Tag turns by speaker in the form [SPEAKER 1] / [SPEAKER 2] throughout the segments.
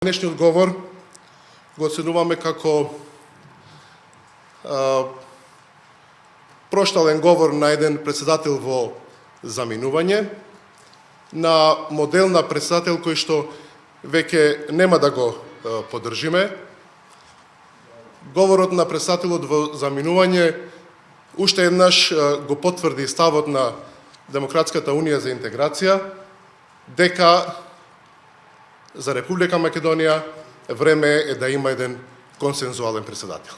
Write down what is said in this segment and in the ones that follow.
[SPEAKER 1] Денешниот говор го оценуваме како проштален говор на еден председател во заминување, на модел на председател кој што веќе нема да го поддржиме. Говорот на председателот во заминување уште еднаш го потврди ставот на Демократската унија за интеграција, дека за Република Македонија време е да има еден консензуален председател.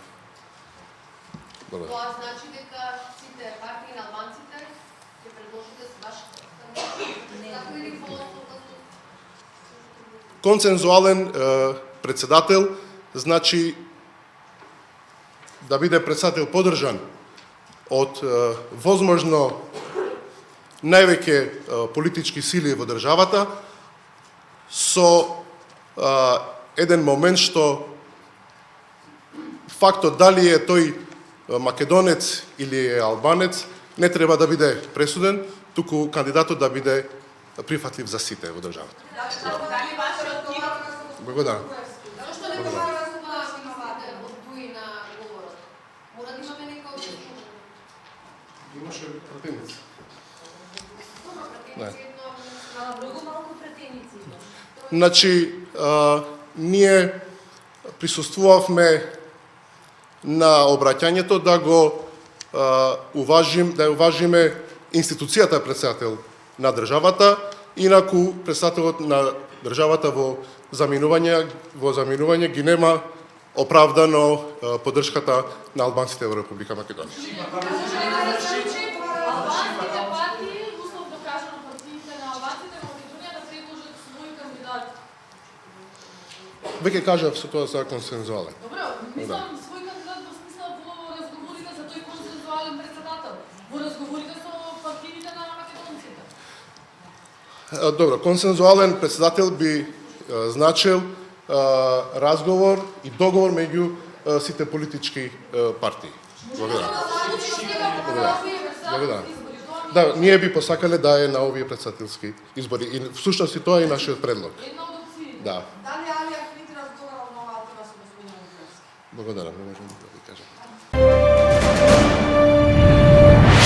[SPEAKER 2] Тоа значи дека сите партии на албанците ќе предложите ваш кандидат или
[SPEAKER 1] консензуален председател значи да биде председател поддржан од возможно највеќе политички сили во државата, со еден момент што фактот дали е тој македонец или е албанец не треба да биде пресуден, туку кандидатот да биде прифатлив за сите во државата. Благодарам.
[SPEAKER 2] Зашто не може да се одвои на говорот? Мора да имаме нека објаснение.
[SPEAKER 1] Имаше пратеници.
[SPEAKER 2] Добро, пратеници, но многу малку пратеници.
[SPEAKER 1] Значи, ние присуствувавме на обраќањето да го уважиме институцијата председател на државата, инаку председателот на државата во заминување ги нема оправдано поддршката на албанците во Република Македонија. Веќе кажав со тоа за консензуален.
[SPEAKER 3] Добро, мислам свој кандидат во смисла во разговорите за тој консензуален председател, во разговорите со партиите на македонците.
[SPEAKER 1] Добро, консензуален председател би значил разговор и договор меѓу сите политички партии. Благодарам. Благодарам. Да, ние би посакале да е на овие председателски избори. И всушност и тоа е нашиот предлог.
[SPEAKER 3] Една од опциите.
[SPEAKER 1] Да.
[SPEAKER 4] Дали Алија Ахмед разговарал на оваа тема со господин Ангелски?
[SPEAKER 1] Благодарам, не можам да ви кажам.